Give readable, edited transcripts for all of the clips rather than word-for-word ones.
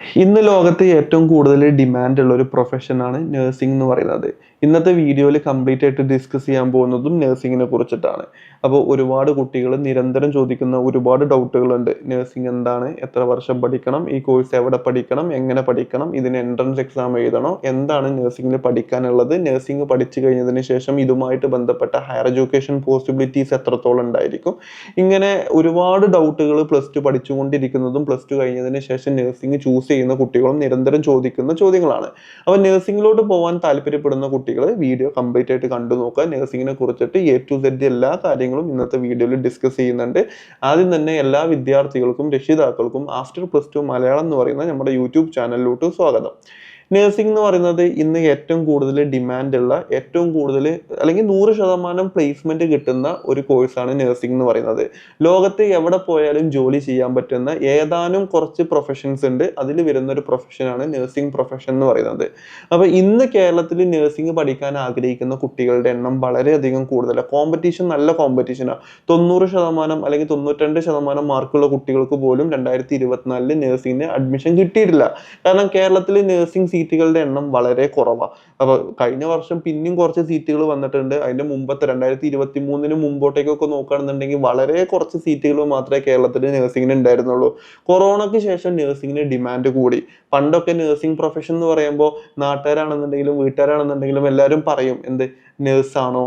ഇന്ന് ലോകത്ത് ഏറ്റവും കൂടുതൽ ഡിമാൻഡ് ഉള്ള ഒരു പ്രൊഫഷനാണ് നഴ്സിംഗ് എന്ന് പറയുന്നത്. ഇന്നത്തെ വീഡിയോയിൽ കംപ്ലീറ്റ് ആയിട്ട് ഡിസ്കസ് ചെയ്യാൻ പോകുന്നതും നഴ്സിങ്ങിനെ കുറിച്ചിട്ടാണ്. അപ്പോൾ ഒരുപാട് കുട്ടികൾ നിരന്തരം ചോദിക്കുന്ന ഒരുപാട് ഡൗട്ടുകളുണ്ട്. നഴ്സിംഗ് എന്താണ്, എത്ര വർഷം പഠിക്കണം, ഈ കോഴ്സ് എവിടെ പഠിക്കണം, എങ്ങനെ പഠിക്കണം, ഇതിന് എൻട്രൻസ് എക്സാം എഴുതണോ, എന്താണ് നഴ്സിംഗിൽ പഠിക്കാനുള്ളത്, നഴ്സിംഗ് പഠിച്ചു കഴിഞ്ഞതിന് ശേഷം ഇതുമായിട്ട് ബന്ധപ്പെട്ട ഹയർ എഡ്യൂക്കേഷൻ പോസിബിലിറ്റീസ് എത്രത്തോളം ഉണ്ടായിരിക്കും. ഇങ്ങനെ ഒരുപാട് ഡൗട്ടുകൾ പ്ലസ് ടു പഠിച്ചുകൊണ്ടിരിക്കുന്നതും പ്ലസ് ടു കഴിഞ്ഞതിന് ശേഷം നഴ്സിംഗ് ചൂസ് ചെയ്യുന്ന കുട്ടികളും നിരന്തരം ചോദിക്കുന്ന ചോദ്യങ്ങളാണ്. അപ്പോൾ നഴ്സിംഗിലോട്ട് പോകാൻ താല്പര്യപ്പെടുന്ന കുട്ടികൾ വീഡിയോ കംപ്ലീറ്റ് ആയിട്ട് കണ്ടു നോക്കുക. നഴ്സിംഗിനെ കുറിച്ചിട്ട് A to Z എല്ലാ കാര്യങ്ങളും ഇന്നത്തെ വീഡിയോയിൽ ഡിസ്കസ് ചെയ്യുന്നുണ്ട്. ആദ്യം തന്നെ എല്ലാ വിദ്യാർത്ഥികൾക്കും രക്ഷിതാക്കൾക്കും ആഫ്റ്റർ പ്ലസ് ടു മലയാളം എന്ന് പറയുന്ന നമ്മുടെ യൂട്യൂബ് ചാനലിലോട്ട് സ്വാഗതം. നഴ്സിംഗ് എന്ന് പറയുന്നത് ഇന്ന് ഏറ്റവും കൂടുതൽ ഡിമാൻഡ് ഉള്ള, ഏറ്റവും കൂടുതൽ അല്ലെങ്കിൽ 100% പ്ലേസ്മെന്റ് കിട്ടുന്ന ഒരു കോഴ്സാണ് നഴ്സിംഗ് എന്ന് പറയുന്നത്. ലോകത്ത് എവിടെ പോയാലും ജോലി ചെയ്യാൻ പറ്റുന്ന ഏതാനും കുറച്ച് പ്രൊഫഷൻസ് ഉണ്ട്. അതിൽ വരുന്ന ഒരു പ്രൊഫഷനാണ് നഴ്സിംഗ് പ്രൊഫഷൻ എന്ന് പറയുന്നത്. അപ്പോൾ ഇന്ന് കേരളത്തിൽ നഴ്സിംഗ് പഠിക്കാൻ ആഗ്രഹിക്കുന്ന കുട്ടികളുടെ എണ്ണം വളരെയധികം കൂടുതലാണ്. കോമ്പറ്റീഷൻ നല്ല കോമ്പറ്റീഷനാണ്. 90% അല്ലെങ്കിൽ 92% മാർക്കുള്ള കുട്ടികൾക്ക് പോലും 2024 നഴ്സിംഗിന് അഡ്മിഷൻ കിട്ടിയിട്ടില്ല. കാരണം കേരളത്തിൽ നഴ്സിംഗ് സീറ്റുകളുടെ എണ്ണം വളരെ കുറവാണ്. അപ്പോൾ കഴിഞ്ഞ വർഷം പിന്നെയും കുറച്ച് സീറ്റുകൾ വന്നിട്ടുണ്ട്. അതിന്റെ മുമ്പത്തെ 2023 മുമ്പോട്ടേക്കൊക്കെ നോക്കുകയാണെന്നുണ്ടെങ്കിൽ വളരെ കുറച്ച് സീറ്റുകൾ മാത്രമേ കേരളത്തിൽ നഴ്സിംഗിന് ഉണ്ടായിരുന്നുള്ളൂ. കൊറോണയ്ക്ക് ശേഷം നഴ്സിംഗിന് ഡിമാൻഡ് കൂടി. പണ്ടൊക്കെ നഴ്സിംഗ് പ്രൊഫഷൻ എന്ന് പറയുമ്പോൾ നാട്ടുകാരാണെന്നുണ്ടെങ്കിലും വീട്ടുകാരാണെന്നുണ്ടെങ്കിലും എല്ലാവരും പറയും, എന്ത് നേഴ്സാണോ,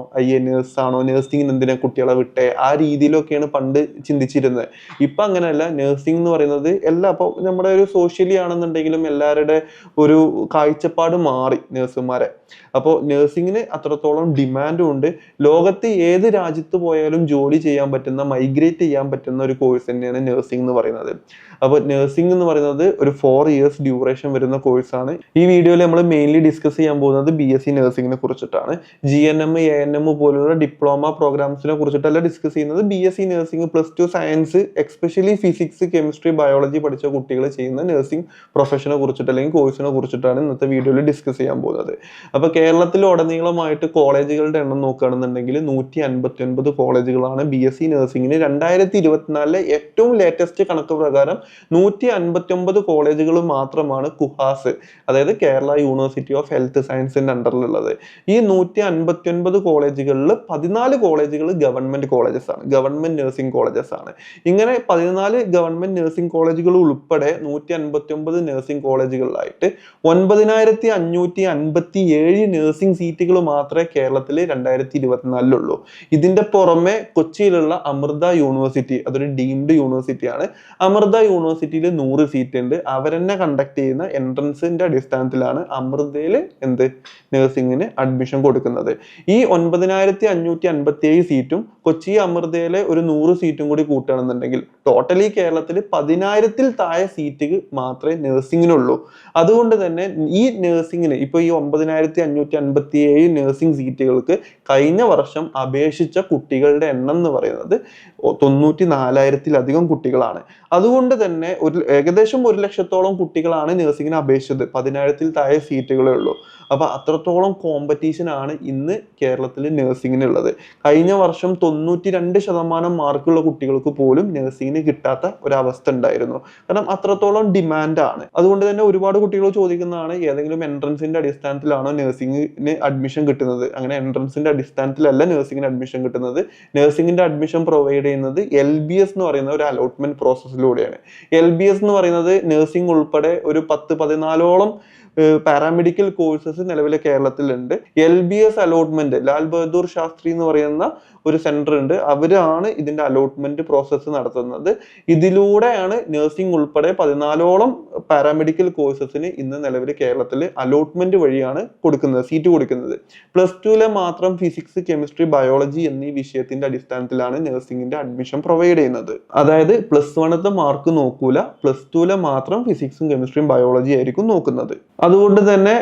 നേഴ്സാണോ, നഴ്സിംഗിന് എന്തിനാ കുട്ടികളെ വിട്ടേ, ആ രീതിയിലൊക്കെയാണ് പണ്ട് ചിന്തിച്ചിരുന്നത്. ഇപ്പൊ അങ്ങനെയല്ല. നഴ്സിംഗ് എന്ന് പറയുന്നത് അപ്പോൾ നമ്മുടെ ഒരു സോഷ്യലി ആണെന്നുണ്ടെങ്കിലും എല്ലാവരുടെ ഒരു കാഴ്ചപ്പാട് മാറി നഴ്സുമാരെ. അപ്പോൾ നഴ്സിംഗിന് അത്രത്തോളം ഡിമാൻഡും ഉണ്ട്. ലോകത്ത് ഏത് രാജ്യത്ത് പോയാലും ജോലി ചെയ്യാൻ പറ്റുന്ന, മൈഗ്രേറ്റ് ചെയ്യാൻ പറ്റുന്ന ഒരു കോഴ്സ് തന്നെയാണ് നഴ്സിംഗ് എന്ന് പറയുന്നത്. അപ്പോൾ നഴ്സിംഗ് എന്ന് പറയുന്നത് ഒരു 4 years ഡ്യൂറേഷൻ വരുന്ന കോഴ്സാണ്. ഈ വീഡിയോയിൽ നമ്മൾ മെയിൻലി ഡിസ്കസ് ചെയ്യാൻ പോകുന്നത് BSc നഴ്സിംഗിനെ കുറിച്ചിട്ടാണ്. GNM, ANM പോലുള്ള ഡിപ്ലോമ പ്രോഗ്രാംസിനെ കുറിച്ചിട്ടല്ല ഡിസ്കസ് ചെയ്യുന്നത്. BSc nursing plus two science, especially physics, chemistry, biology പഠിച്ച കുട്ടികൾ ചെയ്യുന്ന നഴ്സിംഗ് പ്രൊഫഷനെ കുറിച്ചിട്ട് അല്ലെങ്കിൽ കോഴ്സിനെ കുറിച്ചിട്ടാണ് ഇന്നത്തെ വീഡിയോയിൽ ഡിസ്കസ് ചെയ്യാൻ പോകുന്നത്. അപ്പോൾ കേരളത്തിൽ ഉടനീളമായിട്ട് കോളേജുകളുടെ എണ്ണം നോക്കുകയാണെന്നുണ്ടെങ്കിൽ 159 കോളേജുകളാണ് BSc നഴ്സിംഗിന് 2024 ഏറ്റവും ലേറ്റസ്റ്റ് കണക്ക് പ്രകാരം 159 കോളേജുകൾ മാത്രമാണ് കുഹാസ്, അതായത് കേരള യൂണിവേഴ്സിറ്റി ഓഫ് ഹെൽത്ത് സയൻസിന്റെ അണ്ടറിലുള്ളത്. ഈ 159 കോളേജുകളിൽ 14 കോളേജുകൾ ഗവൺമെന്റ് കോളേജസ് ആണ്, ഗവൺമെന്റ് നഴ്സിംഗ് കോളേജസ് ആണ്. ഇങ്ങനെ 14 ഗവൺമെന്റ് നഴ്സിംഗ് കോളേജുകൾ ഉൾപ്പെടെ 159 നഴ്സിംഗ് കോളേജുകളിലായിട്ട് 9557 നഴ്സിംഗ് സീറ്റുകൾ മാത്രമേ കേരളത്തിൽ 2024 ഉള്ളൂ. ഇതിന്റെ പുറമെ കൊച്ചിയിലുള്ള അമൃത യൂണിവേഴ്സിറ്റി, അതൊരു ഡീംഡ് യൂണിവേഴ്സിറ്റി ആണ്. അമൃത യൂണിവേഴ്സിറ്റിയിൽ 100 സീറ്റ് ഉണ്ട്. അവരെന്നെ കണ്ടക്ട് ചെയ്യുന്ന എൻട്രൻസിന്റെ അടിസ്ഥാനത്തിലാണ് അമൃതയിൽ നഴ്സിംഗിന് അഡ്മിഷൻ കൊടുക്കുന്നത്. ഈ 9557 സീറ്റും കൊച്ചി അമൃതയിലെ ഒരു 100 സീറ്റും കൂടി കൂട്ടുകയാണെന്നുണ്ടെങ്കിൽ ടോട്ടലി കേരളത്തിൽ 10,000-ൽ താഴെ സീറ്റ് മാത്രമേ നഴ്സിംഗിനുള്ളൂ. അതുകൊണ്ട് തന്നെ ഈ നഴ്സിംഗിന് ഇപ്പൊ ഈ 9557 നഴ്സിംഗ് സീറ്റുകൾക്ക് കഴിഞ്ഞ വർഷം അപേക്ഷിച്ച കുട്ടികളുടെ എണ്ണം എന്ന് പറയുന്നത് 94,000-ലധികം കുട്ടികളാണ്. അതുകൊണ്ട് തന്നെ ഏകദേശം 100,000-ഓളം കുട്ടികളാണ് നഴ്സിംഗിന് അപേക്ഷിച്ചത്. 10,000-ൽ താഴെ സീറ്റുകളേ ഉള്ളൂ. അപ്പൊ അത്രത്തോളം കോമ്പറ്റീഷൻ ആണ് ഇന്ന് കേരളത്തിൽ നഴ്സിംഗിനുള്ളത്. കഴിഞ്ഞ വർഷം 92% മാർക്കുള്ള കുട്ടികൾക്ക് പോലും നഴ്സിംഗിന് കിട്ടാത്ത ഒരവസ്ഥ ഉണ്ടായിരുന്നു. കാരണം അത്രത്തോളം ഡിമാൻഡ് ആണ്. അതുകൊണ്ട് തന്നെ ഒരുപാട് കുട്ടികൾ ചോദിക്കുന്നതാണ്, ഏതെങ്കിലും എൻട്രൻസിന്റെ അടിസ്ഥാനത്തിലാണോ നഴ്സിംഗിന് അഡ്മിഷൻ കിട്ടുന്നത്? അങ്ങനെ എൻട്രൻസിന്റെ അടിസ്ഥാനത്തിലല്ല നഴ്സിംഗിന് അഡ്മിഷൻ കിട്ടുന്നത്. നഴ്സിംഗിന്റെ അഡ്മിഷൻ പ്രൊവൈഡ് ചെയ്യുന്നത് LBS എന്ന് പറയുന്ന ഒരു അലോട്ട്മെന്റ് പ്രോസസ്സിലൂടെയാണ്. LBS എന്ന് പറയുന്നത് നഴ്സിംഗ് ഉൾപ്പെടെ ഒരു 10-14ഓളം പാരാമെഡിക്കൽ കോഴ്സസ് നിലവിലെ കേരളത്തിലുണ്ട്. LBS അലോട്ട്മെന്റ്, ലാൽ ബഹദൂർ ശാസ്ത്രി എന്ന് പറയുന്ന ഒരു സെന്റർ ഉണ്ട്. അവരാണ് ഇതിന്റെ അലോട്ട്മെന്റ് പ്രോസസ്സ് നടത്തുന്നത്. ഇതിലൂടെയാണ് നഴ്സിംഗ് ഉൾപ്പെടെ 14ഓളം പാരാമെഡിക്കൽ കോഴ്സസിന് ഇന്ന് നിലവിൽ കേരളത്തിൽ അലോട്ട്മെന്റ് വഴിയാണ് സീറ്റ് കൊടുക്കുന്നത്. പ്ലസ് ടുവിലെ മാത്രം ഫിസിക്സ്, കെമിസ്ട്രി, ബയോളജി എന്നീ വിഷയത്തിന്റെ അടിസ്ഥാനത്തിലാണ് നഴ്സിംഗിന്റെ അഡ്മിഷൻ പ്രൊവൈഡ് ചെയ്യുന്നത്. അതായത് പ്ലസ് 1ത്തെ മാർക്ക് നോക്കൂല, പ്ലസ് ടുവിലെ മാത്രം ഫിസിക്സും കെമിസ്ട്രിയും ബയോളജി ആയിരിക്കും നോക്കുന്നത്. അതുകൊണ്ട് തന്നെ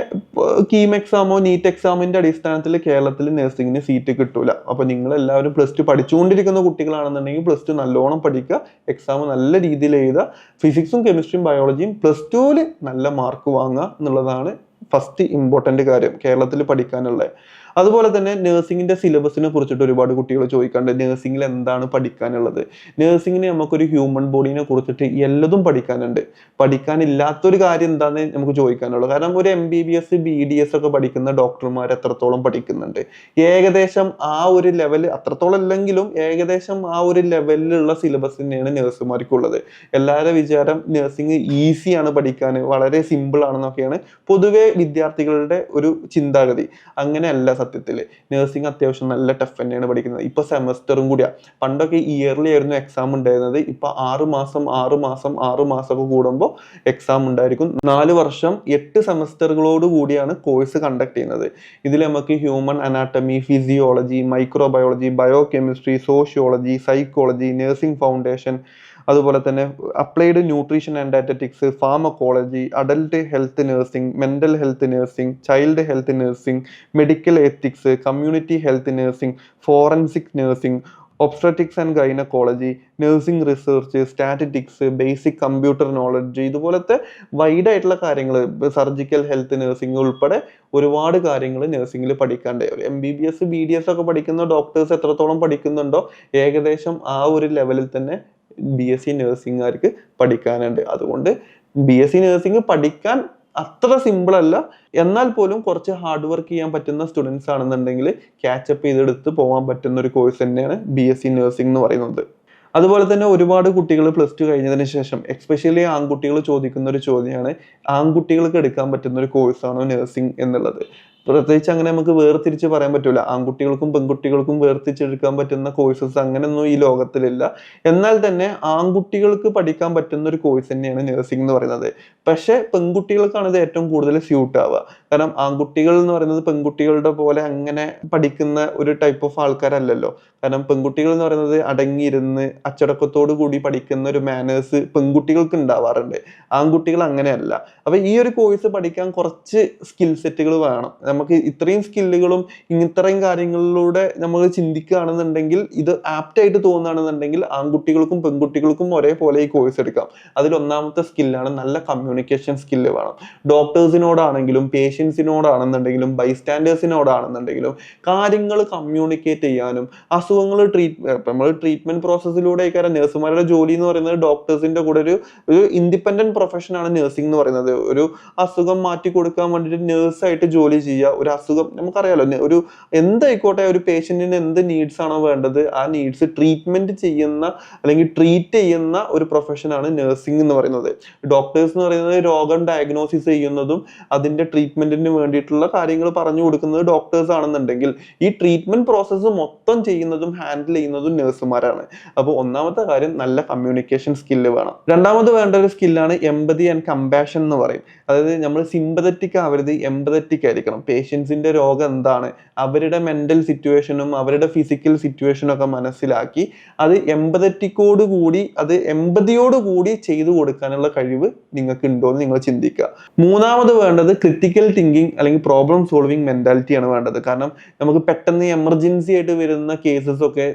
കീം എക്സാമോ നീറ്റ് എക്സാമിന്റെ അടിസ്ഥാനത്തിൽ കേരളത്തിൽ നഴ്സിംഗിന് സീറ്റ് കിട്ടൂല. അപ്പൊ നിങ്ങൾ എല്ലാവരും പ്ലസ് ടു പഠിച്ചുകൊണ്ടിരിക്കുന്ന കുട്ടികളാണെന്നുണ്ടെങ്കിൽ പ്ലസ് ടു നല്ലോണം പഠിക്കുക, എക്സാം നല്ല രീതിയിൽ എഴുതുക, ഫിസിക്സും കെമിസ്ട്രിയും ബയോളജിയും പ്ലസ് ടുവിൽ നല്ല മാർക്ക് വാങ്ങുക എന്നുള്ളതാണ് ഫസ്റ്റ് ഇമ്പോർട്ടന്റ് കാര്യം കേരളത്തിൽ പഠിക്കാനുള്ളത്. അതുപോലെ തന്നെ നഴ്സിംഗിന്റെ സിലബസിനെ കുറിച്ചിട്ട് ഒരുപാട് കുട്ടികൾ ചോദിക്കാറുണ്ട്. നഴ്സിംഗിൽ എന്താണ് പഠിക്കാനുള്ളത്? നഴ്സിംഗിന് നമുക്കൊരു ഹ്യൂമൻ ബോഡീനെ കുറിച്ചിട്ട് എല്ലതും പഠിക്കാനുണ്ട്. പഠിക്കാനില്ലാത്തൊരു കാര്യം എന്താന്ന് നമുക്ക് ചോദിക്കാനുള്ളൂ. കാരണം ഒരു MBBS BDS ഒക്കെ പഠിക്കുന്ന ഡോക്ടർമാർ എത്രത്തോളം പഠിക്കുന്നുണ്ട്? ഏകദേശം ആ ഒരു ലെവൽ, അത്രത്തോളം അല്ലെങ്കിലും ഏകദേശം ആ ഒരു ലെവലിലുള്ള സിലബസ് തന്നെയാണ് നഴ്സുമാർക്കുള്ളത്. എല്ലാവരുടെ വിചാരം നഴ്സിംഗ് ഈസിയാണ് പഠിക്കാൻ, വളരെ സിമ്പിൾ ആണെന്നൊക്കെയാണ് പൊതുവെ വിദ്യാർത്ഥികളുടെ ഒരു ചിന്താഗതി. അങ്ങനെയല്ല സത്യത്തിൽ. നഴ്സിംഗ് അത്യാവശ്യം നല്ല ടഫ് തന്നെയാണ് പഠിക്കുന്നത്. ഇപ്പൊ സെമസ്റ്ററും കൂടിയാ. പണ്ടൊക്കെ ഇയർലി ആയിരുന്നു എക്സാം ഉണ്ടായിരുന്നത്. ഇപ്പൊ 6 മാസം ഒക്കെ കൂടുമ്പോൾ എക്സാം ഉണ്ടായിരിക്കും. 4 വർഷം 8 സെമസ്റ്ററുകളോട് കൂടിയാണ് കോഴ്സ് കണ്ടക്ട് ചെയ്യുന്നത്. ഇതിൽ നമുക്ക് human anatomy, physiology, microbiology, bio chemistry, sociology, psychology, nursing foundation, അതുപോലെ തന്നെ applied nutrition and dietetics, pharmacology, adult health nursing, mental health nursing, child health nursing, medical ethics, community health nursing, forensic nursing, obstetrics and gynaecology, nursing research, statistics, basic computer knowledge, ഇതുപോലത്തെ wide ആയിട്ടുള്ള കാര്യങ്ങൾ, surgical health nursing ഉൾപ്പെടെ ഒരുപാട് കാര്യങ്ങൾ നഴ്സിംഗിൽ പഠിക്കാണ്ട്. ഒരു MBBS BDS ഒക്കെ പഠിക്കുന്ന ഡോക്ടേഴ്സ് എത്രത്തോളം പഠിക്കുന്നുണ്ടോ ഏകദേശം ആ ഒരു ലെവലിൽ തന്നെ BSc നഴ്സിംഗുകാർക്ക് പഠിക്കാനുണ്ട്. അതുകൊണ്ട് BSc നഴ്സിംഗ് പഠിക്കാൻ അത്ര സിമ്പിൾ അല്ല, എന്നാൽ പോലും കുറച്ച് ഹാർഡ് വർക്ക് ചെയ്യാൻ പറ്റുന്ന സ്റ്റുഡൻസ് ആണെന്നുണ്ടെങ്കിൽ ക്യാച്ചപ്പ് ചെയ്തെടുത്ത് പോകാൻ പറ്റുന്ന ഒരു കോഴ്സ് തന്നെയാണ് BSc നഴ്സിംഗ് എന്ന് പറയുന്നത്. അതുപോലെ തന്നെ ഒരുപാട് കുട്ടികൾ +2 കഴിഞ്ഞതിന് ശേഷം, എക്സ്പെഷ്യലി ആൺകുട്ടികൾ ചോദിക്കുന്ന ഒരു ചോദ്യമാണ്, ആൺകുട്ടികൾക്ക് എടുക്കാൻ പറ്റുന്ന ഒരു കോഴ്സാണോ നഴ്സിംഗ് എന്നുള്ളത്. പ്രത്യേകിച്ച് അങ്ങനെ നമുക്ക് വേർതിരിച്ച് പറയാൻ പറ്റൂല. ആൺകുട്ടികൾക്കും പെൺകുട്ടികൾക്കും വേർതിരിച്ചെടുക്കാൻ പറ്റുന്ന കോഴ്സസ് അങ്ങനെയൊന്നും ഈ ലോകത്തിലില്ല. എന്നാൽ തന്നെ ആൺകുട്ടികൾക്ക് പഠിക്കാൻ പറ്റുന്ന ഒരു കോഴ്സ് തന്നെയാണ് നഴ്സിംഗ് എന്ന് പറയുന്നത്. പക്ഷെ പെൺകുട്ടികൾക്കാണ് ഇത് ഏറ്റവും കൂടുതൽ സ്യൂട്ട് ആവുക. കാരണം ആൺകുട്ടികൾ എന്ന് പറയുന്നത് പെൺകുട്ടികളുടെ പോലെ അങ്ങനെ പഠിക്കുന്ന ഒരു ടൈപ്പ് ഓഫ് ആൾക്കാരല്ലല്ലോ. കാരണം പെൺകുട്ടികൾ എന്ന് പറയുന്നത് അടങ്ങിയിരുന്ന് അച്ചടക്കത്തോടു കൂടി പഠിക്കുന്ന ഒരു മാനേഴ്സ് പെൺകുട്ടികൾക്ക് ഉണ്ടാവാറുണ്ട്. ആൺകുട്ടികൾ അങ്ങനെയല്ല. അപ്പൊ ഈ ഒരു കോഴ്സ് പഠിക്കാൻ കുറച്ച് സ്കിൽ സെറ്റുകൾ വേണം. നമുക്ക് ഇത്രയും സ്കില്ലുകളും ഇത്രയും കാര്യങ്ങളിലൂടെ നമ്മൾ ചിന്തിക്കുകയാണെന്നുണ്ടെങ്കിൽ, ഇത് ആപ്റ്റ് ആയിട്ട് തോന്നുകയാണെന്നുണ്ടെങ്കിൽ ആൺകുട്ടികൾക്കും പെൺകുട്ടികൾക്കും ഒരേപോലെ ഈ കോഴ്സ് എടുക്കാം. അതിൽ ഒന്നാമത്തെ സ്കില്ലാണ് നല്ല കമ്മ്യൂണിക്കേഷൻ സ്കില്ല് വേണം. ഡോക്ടേഴ്സിനോടാണെങ്കിലും പേഷ്യൻസിനോടാണെന്നുണ്ടെങ്കിലും ബൈസ്റ്റാൻഡേഴ്സിനോടാണെന്നുണ്ടെങ്കിലും കാര്യങ്ങൾ കമ്മ്യൂണിക്കേറ്റ് ചെയ്യാനും, അസുഖങ്ങൾ നമ്മൾ ട്രീറ്റ്മെന്റ് പ്രോസസ്സിലൂടെ നഴ്സുമാരുടെ ജോലി എന്ന് പറയുന്നത് ഡോക്ടേഴ്സിന്റെ കൂടെ ഒരു ഇൻഡിപെൻഡന്റ് പ്രൊഫഷൻ ആണ് നഴ്സിംഗ് എന്ന് പറയുന്നത്. ഒരു അസുഖം മാറ്റി കൊടുക്കാൻ വേണ്ടിയിട്ട് നേഴ്സായിട്ട് ജോലി ചെയ്യുക. ഒരു അസുഖം നമുക്കറിയാലോ, ഒരു എന്തായിക്കോട്ടെ, ഒരു പേഷ്യന്റിന് എന്ത് നീഡ്സ് ആണോ വേണ്ടത് ആ നീഡ്സ് ട്രീറ്റ്മെന്റ് ചെയ്യുന്ന അല്ലെങ്കിൽ ട്രീറ്റ് ചെയ്യുന്ന ഒരു പ്രൊഫഷനാണ് നഴ്സിംഗ് എന്ന് പറയുന്നത്. ഡോക്ടേഴ്സ് എന്ന് പറയുന്നത് രോഗം ഡയഗ്നോസിസ് ചെയ്യുന്നതും അതിന്റെ ട്രീറ്റ്മെന്റിന് വേണ്ടിയിട്ടുള്ള കാര്യങ്ങൾ പറഞ്ഞു കൊടുക്കുന്നത് ഡോക്ടേഴ്സ് ആണെന്നുണ്ടെങ്കിൽ, ഈ ട്രീറ്റ്മെന്റ് പ്രോസസ്സ് മൊത്തം ചെയ്യുന്നതും ഹാൻഡിൽ ചെയ്യുന്നതും നഴ്സുമാരാണ്. അപ്പോൾ ഒന്നാമത്തെ കാര്യം നല്ല കമ്മ്യൂണിക്കേഷൻ സ്കില്ല് വേണം. രണ്ടാമത് വേണ്ട ഒരു സ്കില്ലാണ് എംപതി ആൻഡ് കമ്പാഷൻ എന്ന് പറയും. അതായത് നമ്മൾ സിമ്പതറ്റിക് ആവരുത്, എംപതറ്റിക് ആയിരിക്കണം. പേഷ്യൻസിന്റെ രോഗം എന്താണ്, അവരുടെ മെന്റൽ സിറ്റുവേഷനും അവരുടെ ഫിസിക്കൽ സിറ്റുവേഷനും ഒക്കെ മനസ്സിലാക്കി അത് എംപതറ്റിക്കോട് കൂടി, അത് എംപതിയോട് കൂടി ചെയ്തു കൊടുക്കാനുള്ള കഴിവ് നിങ്ങൾക്ക് ഉണ്ടോ എന്ന് നിങ്ങൾ ചിന്തിക്കുക. മൂന്നാമത് വേണ്ടത് ക്രിട്ടിക്കൽ തിങ്കിങ് അല്ലെങ്കിൽ പ്രോബ്ലം സോൾവിങ് മെന്റാലിറ്റിയാണ് വേണ്ടത്. കാരണം നമുക്ക് പെട്ടെന്ന് എമർജൻസി ആയിട്ട് വരുന്ന കേസസ് ഒക്കെ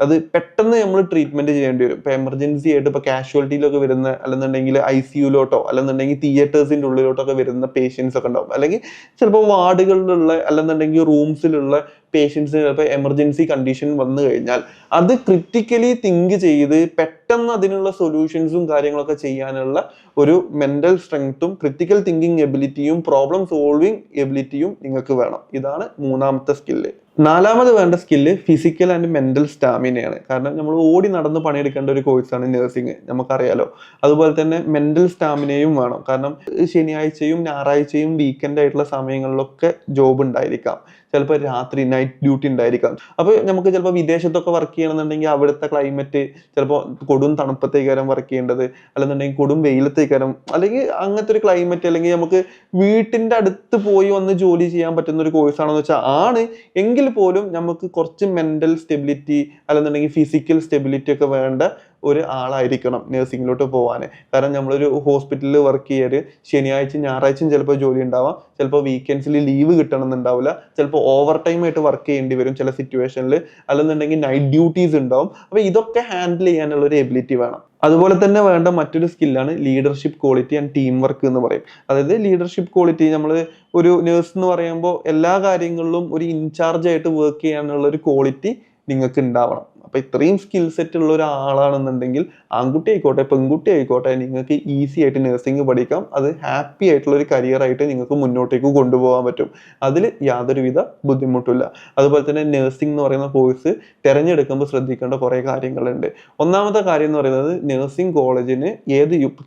അത് പെട്ടെന്ന് നമ്മൾ ട്രീറ്റ്മെന്റ് ചെയ്യേണ്ടി വരും. ഇപ്പൊ എമർജൻസി ആയിട്ട് ഇപ്പൊ കാഷ്വാലിറ്റിയിലൊക്കെ വരുന്ന, അല്ലെന്നുണ്ടെങ്കിൽ ICUലോട്ടോ അല്ലെന്നുണ്ടെങ്കിൽ തിയേറ്റേഴ്സിന്റെ ഉള്ളിലോട്ടൊക്കെ വരുന്ന പേഷ്യൻസ് ഒക്കെ ഉണ്ടാവും. അല്ലെങ്കിൽ ചിലപ്പോൾ വാർഡുകളിലുള്ള അല്ലെന്നുണ്ടെങ്കിൽ റൂംസിലുള്ള പേഷ്യൻസിന് ചിലപ്പോൾ എമർജൻസി കണ്ടീഷൻ വന്നു കഴിഞ്ഞാൽ അത് ക്രിട്ടിക്കലി തിങ്ക് ചെയ്ത് പെട്ടെന്ന് അതിനുള്ള സൊല്യൂഷൻസും കാര്യങ്ങളൊക്കെ ചെയ്യാനുള്ള ഒരു മെന്റൽ സ്ട്രെങ്ത്തും ക്രിട്ടിക്കൽ തിങ്കിങ് എബിലിറ്റിയും പ്രോബ്ലം സോൾവിങ് എബിലിറ്റിയും നിങ്ങൾക്ക് വേണം. ഇതാണ് മൂന്നാമത്തെ സ്കില്ല്. നാലാമത് വേണ്ട സ്കില്ല് ഫിസിക്കൽ ആൻഡ് മെന്റൽ സ്റ്റാമിനയാണ്. കാരണം നമ്മൾ ഓടി നടന്ന് പണിയെടുക്കേണ്ട ഒരു കോഴ്സാണ് നഴ്സിംഗ്, നമുക്കറിയാലോ. അതുപോലെ തന്നെ മെന്റൽ സ്റ്റാമിനയും വേണം. കാരണം ശനിയാഴ്ചയും ഞായറാഴ്ചയും വീക്കെൻഡ് ആയിട്ടുള്ള സമയങ്ങളിലൊക്കെ ജോബ് ഉണ്ടായിരിക്കാം. ചിലപ്പോൾ രാത്രി നൈറ്റ് ഡ്യൂട്ടി ഉണ്ടായിരിക്കാം. അപ്പോൾ നമുക്ക് ചിലപ്പോൾ വിദേശത്തൊക്കെ വർക്ക് ചെയ്യണമെന്നുണ്ടെങ്കിൽ അവിടുത്തെ ക്ലൈമറ്റ് ചിലപ്പോൾ കൊടും തണുപ്പത്തേക്കാരം വർക്ക് ചെയ്യേണ്ടത്, അല്ലെന്നുണ്ടെങ്കിൽ കൊടും വെയിലത്തേക്കാരം, അല്ലെങ്കിൽ അങ്ങനത്തെ ഒരു ക്ലൈമറ്റ്, അല്ലെങ്കിൽ നമുക്ക് വീട്ടിന്റെ അടുത്ത് പോയി വന്ന് ജോലി ചെയ്യാൻ പറ്റുന്ന ഒരു കോഴ്സാണെന്ന് വെച്ചാൽ ആണ്. എങ്കിൽ പോലും നമുക്ക് കുറച്ച് മെന്റൽ സ്റ്റെബിലിറ്റി അല്ലെന്നുണ്ടെങ്കിൽ ഫിസിക്കൽ സ്റ്റെബിലിറ്റി ഒക്കെ വേണ്ട ഒരു ആളായിരിക്കണം നഴ്സിംഗിലോട്ട് പോകാൻ. കാരണം നമ്മളൊരു ഹോസ്പിറ്റലിൽ വർക്ക് ചെയ്യല് ശനിയാഴ്ചയും ഞായറാഴ്ചയും ചിലപ്പോൾ ജോലി ഉണ്ടാവാം, ചിലപ്പോൾ വീക്കെൻഡ്സിൽ ലീവ് കിട്ടണമെന്നുണ്ടാവില്ല, ചിലപ്പോൾ ഓവർ ടൈം ആയിട്ട് വർക്ക് ചെയ്യേണ്ടി വരും ചില സിറ്റുവേഷനിൽ, അല്ലെന്നുണ്ടെങ്കിൽ നൈറ്റ് ഡ്യൂട്ടീസ് ഉണ്ടാവും. അപ്പോൾ ഇതൊക്കെ ഹാൻഡിൽ ചെയ്യാനുള്ള ഒരു എബിലിറ്റി വേണം. അതുപോലെ തന്നെ വേണ്ട മറ്റൊരു സ്കില്ലാണ് leadership quality and team work എന്ന് പറയും. അതായത് ലീഡർഷിപ്പ് ക്വാളിറ്റി, നമ്മൾ ഒരു നേഴ്സ് എന്ന് പറയുമ്പോൾ എല്ലാ കാര്യങ്ങളിലും ഒരു ഇൻചാർജ് ആയിട്ട് വർക്ക് ചെയ്യാനുള്ള ഒരു ക്വാളിറ്റി നിങ്ങൾക്ക് ഉണ്ടാവണം. അപ്പൊ ഇത്രയും സ്കിൽ സെറ്റ് ഉള്ള ഒരാളാണെന്നുണ്ടെങ്കിൽ ആൺകുട്ടി ആയിക്കോട്ടെ പെൺകുട്ടി ആയിക്കോട്ടെ നിങ്ങൾക്ക് ഈസി ആയിട്ട് നഴ്സിംഗ് പഠിക്കാം. അത് ഹാപ്പി ആയിട്ടുള്ള ഒരു കരിയർ ആയിട്ട് നിങ്ങൾക്ക് മുന്നോട്ടേക്ക് കൊണ്ടുപോകാൻ പറ്റും. അതിൽ യാതൊരുവിധ ബുദ്ധിമുട്ടില്ല. അതുപോലെ തന്നെ നഴ്സിംഗ് എന്ന് പറയുന്ന കോഴ്സ് തിരഞ്ഞെടുക്കുമ്പോൾ ശ്രദ്ധിക്കേണ്ട കുറേ കാര്യങ്ങളുണ്ട്. ഒന്നാമത്തെ കാര്യം എന്ന് പറയുന്നത് നഴ്സിംഗ് കോളേജിന്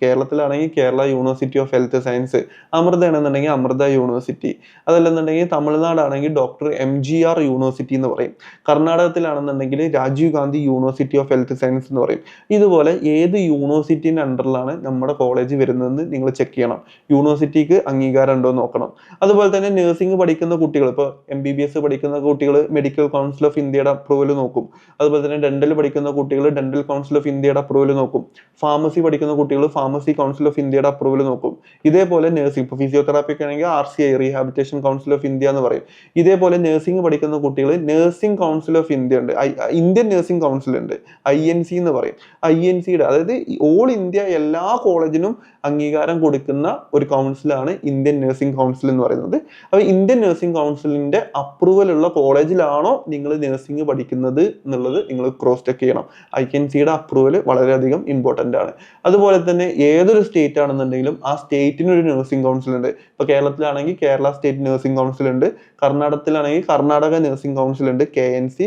കേരളത്തിലാണെങ്കിൽ Kerala university of health science, അമൃതയാണെന്നുണ്ടെങ്കിൽ അമൃത യൂണിവേഴ്സിറ്റി, അതല്ലെന്നുണ്ടെങ്കിൽ തമിഴ്നാടാണെങ്കിൽ ഡോക്ടർ MGR യൂണിവേഴ്സിറ്റി എന്ന് പറയും, കർണാടകത്തിലാണെന്നുണ്ടെങ്കിൽ Rajiv Gandhi university of health science എന്ന് പറയും. ഇതുപോലെ ഏത് യൂണിവേഴ്സിറ്റിന്റെ അണ്ടറിലാണ് നമ്മുടെ കോളേജ് വരുന്നതെന്ന് നിങ്ങൾ ചെക്ക് ചെയ്യണം. യൂണിവേഴ്സിറ്റിക്ക് അംഗീകാരം ഉണ്ടോ എന്ന് നോക്കണം. അതുപോലെ തന്നെ നഴ്സിംഗ് പഠിക്കുന്ന കുട്ടികൾ, ഇപ്പോൾ MBBS പഠിക്കുന്ന കുട്ടികൾ മെഡിക്കൽ കൗൺസിൽ ഓഫ് ഇന്ത്യയുടെ അപ്രൂവൽ നോക്കും. അതുപോലെ തന്നെ ഡെന്റൽ പഠിക്കുന്ന കുട്ടികൾ ഡെന്റൽ കൗൺസിൽ ഓഫ് ഇന്ത്യയുടെ അപ്രൂവൽ നോക്കും. ഫാർമസി പഠിക്കുന്ന കുട്ടികൾ ഫാർമസി കൗൺസിൽ ഓഫ് ഇന്ത്യയുടെ അപ്രൂവൽ നോക്കും. ഇതേപോലെ നഴ്സിംഗ്, ഇപ്പോൾ ഫിസിയോതെറാപ്പി ഒക്കെ ആണെങ്കിൽ RCI rehabilitation council of India എന്ന് പറയും. ഇതേപോലെ നഴ്സിംഗ് പഠിക്കുന്ന കുട്ടികൾ നഴ്സിംഗ് കൗൺസിൽ ഓഫ് ഇന്ത്യ ഉണ്ട്, ഇന്ത്യൻ നഴ്സിംഗ് കൗൺസിൽ ഉണ്ട്, INC എന്ന് പറയും. INCയുടെ, അതായത് ഓൾ ഇന്ത്യ എല്ലാ കോളേജിനും അംഗീകാരം കൊടുക്കുന്ന ഒരു കൗൺസിലാണ് ഇന്ത്യൻ നഴ്സിംഗ് കൗൺസിൽ എന്ന് പറയുന്നത്. അപ്പോൾ ഇന്ത്യൻ നഴ്സിംഗ് കൗൺസിലിന്റെ അപ്രൂവൽ ഉള്ള കോളേജിലാണോ നിങ്ങൾ നഴ്സിംഗ് പഠിക്കുന്നത് എന്നുള്ളത് നിങ്ങൾ ക്രോസ് ചെക്ക് ചെയ്യണം. INCയുടെ അപ്രൂവൽ വളരെയധികം ഇമ്പോർട്ടൻ്റ് ആണ്. അതുപോലെ തന്നെ ഏതൊരു സ്റ്റേറ്റ് ആണെന്നുണ്ടെങ്കിലും ആ സ്റ്റേറ്റിന് ഒരു നഴ്സിംഗ് കൗൺസിൽ ഉണ്ട്. ഇപ്പോൾ കേരളത്തിലാണെങ്കിൽ കേരള സ്റ്റേറ്റ് നഴ്സിംഗ് കൗൺസിൽ ഉണ്ട്, കർണാടകത്തിലാണെങ്കിൽ കർണാടക നഴ്സിംഗ് കൗൺസിൽ ഉണ്ട് KNC,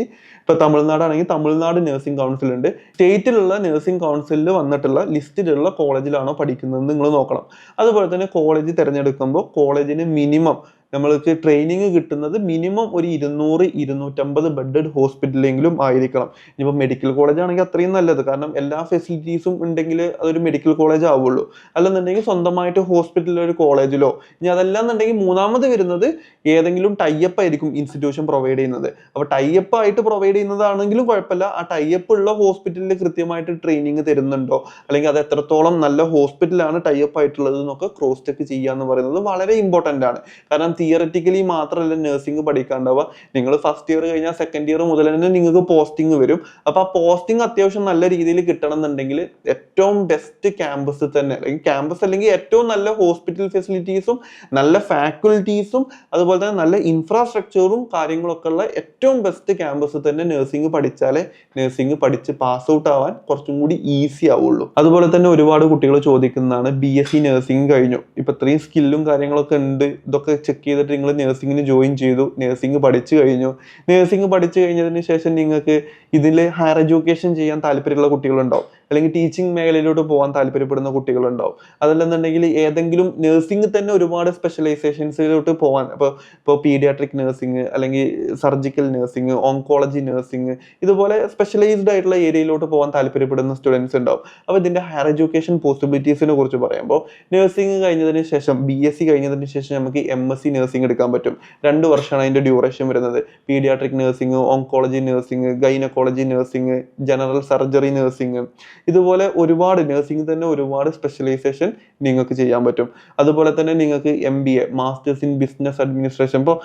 ഇപ്പൊ തമിഴ്നാടാണെങ്കിൽ തമിഴ്നാട് നഴ്സിംഗ് കൗൺസിൽ ഉണ്ട്. സ്റ്റേറ്റിലുള്ള നഴ്സിംഗ് കൗൺസിലിൽ വന്നിട്ടുള്ള ലിസ്റ്റിലുള്ള കോളേജിലാണോ പഠിക്കുന്നത് നിങ്ങൾ നോക്കണം. അതുപോലെ തന്നെ കോളേജ് തിരഞ്ഞെടുക്കുമ്പോൾ കോളേജിന് മിനിമം നമ്മൾക്ക് ട്രെയിനിങ് കിട്ടുന്നത് മിനിമം ഒരു 200-250 ബെഡഡ് ഹോസ്പിറ്റലെങ്കിലും ആയിരിക്കണം. ഇനിയിപ്പോൾ മെഡിക്കൽ കോളേജ് ആണെങ്കിൽ അത്രയും നല്ലത്, കാരണം എല്ലാ ഫെസിലിറ്റീസും ഉണ്ടെങ്കിൽ അതൊരു മെഡിക്കൽ കോളേജ് ആവുള്ളൂ. അല്ലെന്നുണ്ടെങ്കിൽ സ്വന്തമായിട്ട് ഹോസ്പിറ്റലിലോ ഒരു കോളേജിലോ, ഇനി അതല്ല എന്നുണ്ടെങ്കിൽ മൂന്നാമത് വരുന്നത് ഏതെങ്കിലും ടൈപ്പ് ആയിരിക്കും ഇൻസ്റ്റിറ്റ്യൂഷൻ പ്രൊവൈഡ് ചെയ്യുന്നത്. അപ്പോൾ ടൈപ്പ് ആയിട്ട് പ്രൊവൈഡ് ചെയ്യുന്നതാണെങ്കിലും കുഴപ്പമില്ല, ആ ടൈപ്പ് ഉള്ള ഹോസ്പിറ്റലിൽ കൃത്യമായിട്ട് ട്രെയിനിങ് തരുന്നുണ്ടോ, അല്ലെങ്കിൽ അത് എത്രത്തോളം നല്ല ഹോസ്പിറ്റലാണ് ടൈപ്പ് ആയിട്ടുള്ളത് എന്നൊക്കെ ക്രോസ് ചെക്ക് ചെയ്യുക എന്ന് പറയുന്നത് വളരെ ഇമ്പോർട്ടൻ്റ് ആണ്. കാരണം തിയററ്റിക്കലി മാത്രമല്ല നഴ്സിംഗ് പഠിക്കാണ്ടാവുക, നിങ്ങൾ ഫസ്റ്റ് ഇയർ കഴിഞ്ഞാൽ സെക്കൻഡ് ഇയർ മുതൽ തന്നെ നിങ്ങൾക്ക് പോസ്റ്റിംഗ് വരും. അപ്പോൾ ആ പോസ്റ്റിംഗ് അത്യാവശ്യം നല്ല രീതിയിൽ കിട്ടണം എന്നുണ്ടെങ്കിൽ ഏറ്റവും ബെസ്റ്റ് ക്യാമ്പസ് തന്നെ, അല്ലെങ്കിൽ ക്യാമ്പസ് അല്ലെങ്കിൽ ഏറ്റവും നല്ല ഹോസ്പിറ്റൽ ഫെസിലിറ്റീസും നല്ല ഫാക്കൽറ്റീസും അതുപോലെ തന്നെ നല്ല ഇൻഫ്രാസ്ട്രക്ചറും കാര്യങ്ങളൊക്കെ ഉള്ള ഏറ്റവും ബെസ്റ്റ് ക്യാമ്പസ് തന്നെ നഴ്സിംഗ് പഠിച്ചാലേ നഴ്സിംഗ് പഠിച്ച് പാസ് ഔട്ട് ആവാൻ കുറച്ചും കൂടി ഈസി ആവുള്ളൂ. അതുപോലെ തന്നെ ഒരുപാട് കുട്ടികൾ ചോദിക്കുന്നതാണ് BSc നഴ്സിംഗ് കഴിഞ്ഞു, ഇപ്പൊ ഇത്രയും സ്കില്ലും കാര്യങ്ങളൊക്കെ ഉണ്ട്, ഇതൊക്കെ ചെക്ക് ചെയ്തിട്ട് നിങ്ങൾ നഴ്സിംഗിന് ജോയിൻ ചെയ്തു, നഴ്സിംഗ് പഠിച്ചു കഴിഞ്ഞു, നഴ്സിംഗ് പഠിച്ചു കഴിഞ്ഞതിന് ശേഷം നിങ്ങൾക്ക് ഇതിൽ ഹയർ എഡ്യൂക്കേഷൻ ചെയ്യാൻ താല്പര്യമുള്ള കുട്ടികളുണ്ടാവും, അല്ലെങ്കിൽ ടീച്ചിങ് മേഖലയിലോട്ട് പോകാൻ താല്പര്യപ്പെടുന്ന കുട്ടികളുണ്ടാവും. അതല്ലെന്നുണ്ടെങ്കിൽ ഏതെങ്കിലും നഴ്സിംഗ് തന്നെ ഒരുപാട് സ്പെഷ്യലൈസേഷൻസിലോട്ട് പോകാൻ, ഇപ്പോൾ പീഡിയാട്രിക് നഴ്സിംഗ്, അല്ലെങ്കിൽ സർജിക്കൽ നഴ്സിംഗ്, ഓങ്കോളജി നഴ്സിംഗ്, ഇതുപോലെ സ്പെഷ്യലൈസ്ഡ് ആയിട്ടുള്ള ഏരിയയിലോട്ട് പോകാൻ താല്പര്യപ്പെടുന്ന സ്റ്റുഡൻസ് ഉണ്ടാവും. അപ്പോൾ ഇതിന്റെ ഹയർ എഡ്യൂക്കേഷൻ പോസിബിലിറ്റീസിനെ കുറിച്ച് പറയുമ്പോൾ നഴ്സിംഗ് കഴിഞ്ഞതിന് ശേഷം BSc കഴിഞ്ഞതിന് ശേഷം നമുക്ക് MSc നഴ്സിംഗ് എടുക്കാൻ പറ്റും. 2 വർഷമാണ് അതിന്റെ ഡ്യൂറേഷൻ വരുന്നത്. Paediatric nursing, oncology nursing, gynaecology nursing, general surgery nursing, ഇതുപോലെ ഒരുപാട് നഴ്സിംഗ് തന്നെ ഒരുപാട് സ്പെഷ്യലൈസേഷൻ നിങ്ങൾക്ക് ചെയ്യാൻ പറ്റും. അതുപോലെ തന്നെ നിങ്ങൾക്ക് MBA masters in business administration, ഇപ്പോൾ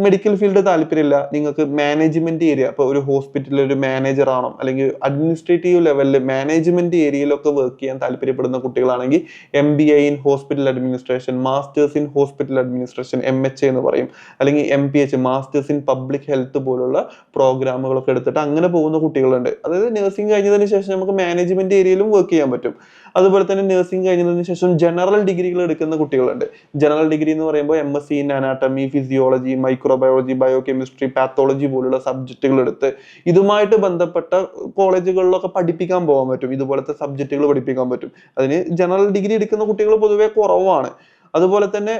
മെഡിക്കൽ ഫീൽഡ് താല്പര്യമില്ല, നിങ്ങൾക്ക് മാനേജ്മെന്റ് ഏരിയ, ഇപ്പോൾ ഒരു ഹോസ്പിറ്റലിൽ ഒരു മാനേജർ ആണോ അല്ലെങ്കിൽ അഡ്മിനിസ്ട്രേറ്റീവ് ലെവലിൽ മാനേജ്മെന്റ് ഏരിയയിലൊക്കെ വർക്ക് ചെയ്യാൻ താല്പര്യപ്പെടുന്ന കുട്ടികളാണെങ്കിൽ MBA in hospital administration, masters in hospital administration MHA എന്ന് പറയും, അല്ലെങ്കിൽ MPH masters in public health പോലുള്ള പ്രോഗ്രാമുകളൊക്കെ എടുത്തിട്ട് അങ്ങനെ പോകുന്ന കുട്ടികളുണ്ട്. അതായത് നഴ്സിംഗ് കഴിഞ്ഞതിന് ശേഷം നമുക്ക് മാനേജ്മെന്റ് ഏരിയയിലും വർക്ക് ചെയ്യാൻ പറ്റും. അതുപോലെ തന്നെ നഴ്സിംഗ് കഴിഞ്ഞതിന് ശേഷം ജനറൽ ഡിഗ്രികൾ എടുക്കുന്ന കുട്ടികളുണ്ട്. ജനറൽ ഡിഗ്രി എന്ന് പറയുമ്പോൾ MSc in anatomy, physiology, microbiology, biochemistry, pathology പോലുള്ള സബ്ജക്റ്റുകൾ എടുത്ത് ഇതുമായിട്ട് ബന്ധപ്പെട്ട കോളേജുകളിലൊക്കെ പഠിപ്പിക്കാൻ പോകാൻ പറ്റും, ഇതുപോലത്തെ സബ്ജക്റ്റുകൾ പഠിപ്പിക്കാൻ പറ്റും. അതിന് ജനറൽ ഡിഗ്രി എടുക്കുന്ന കുട്ടികൾ പൊതുവെ കുറവാണ്. അതുപോലെ തന്നെ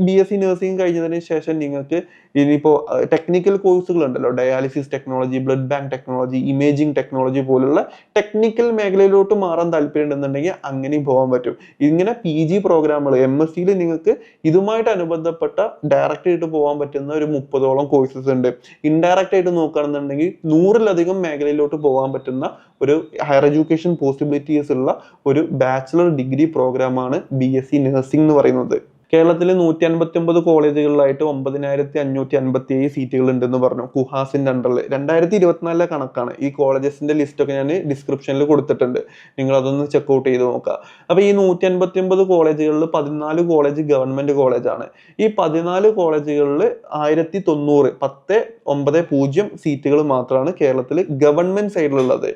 BSc നഴ്സിംഗ് കഴിഞ്ഞതിന് ശേഷം നിങ്ങൾക്ക് ഇനിയിപ്പോൾ ടെക്നിക്കൽ കോഴ്സുകൾ ഉണ്ടല്ലോ, dialysis technology, blood bank technology, imaging technology പോലുള്ള ടെക്നിക്കൽ മേഖലയിലോട്ട് മാറാൻ താല്പര്യം ഉണ്ടെന്നുണ്ടെങ്കിൽ അങ്ങനെയും പോകാൻ പറ്റും. ഇങ്ങനെ PG പ്രോഗ്രാമുകൾ MSc നിങ്ങൾക്ക് ഇതുമായിട്ട് അനുബന്ധപ്പെട്ട ഡയറക്റ്റ് ആയിട്ട് പോകാൻ പറ്റുന്ന ഒരു 30ഓളം കോഴ്സസ് ഉണ്ട്. ഇൻഡയറക്റ്റ് ആയിട്ട് നോക്കുകയാണെന്നുണ്ടെങ്കിൽ 100-ലധികം മേഖലയിലോട്ട് പോകാൻ പറ്റുന്ന ഒരു ഹയർ എഡ്യൂക്കേഷൻ പോസിബിലിറ്റീസ് ഉള്ള ഒരു ബാച്ചിലർ ഡിഗ്രി പ്രോഗ്രാമാണ് BSc നഴ്സിംഗ് എന്ന് പറയുന്നത്. കേരളത്തിൽ 159 കോളേജുകളിലായിട്ട് 9557 സീറ്റുകൾ ഉണ്ടെന്ന് പറഞ്ഞു കുഹാസിന്റെ അണ്ടറിൽ. 2024 കണക്കാണ്. ഈ കോളേജസിന്റെ ലിസ്റ്റ് ഒക്കെ ഞാൻ ഡിസ്ക്രിപ്ഷനിൽ കൊടുത്തിട്ടുണ്ട്, നിങ്ങൾ അതൊന്ന് ചെക്കൗട്ട് ചെയ്ത് നോക്കുക. അപ്പൊ ഈ 159 കോളേജുകളിൽ 14 കോളേജ് ഗവൺമെന്റ് കോളേജാണ്. ഈ 14 കോളേജുകളിൽ 1090 സീറ്റുകൾ മാത്രമാണ് കേരളത്തിൽ ഗവൺമെന്റ് സൈഡിലുള്ളത്.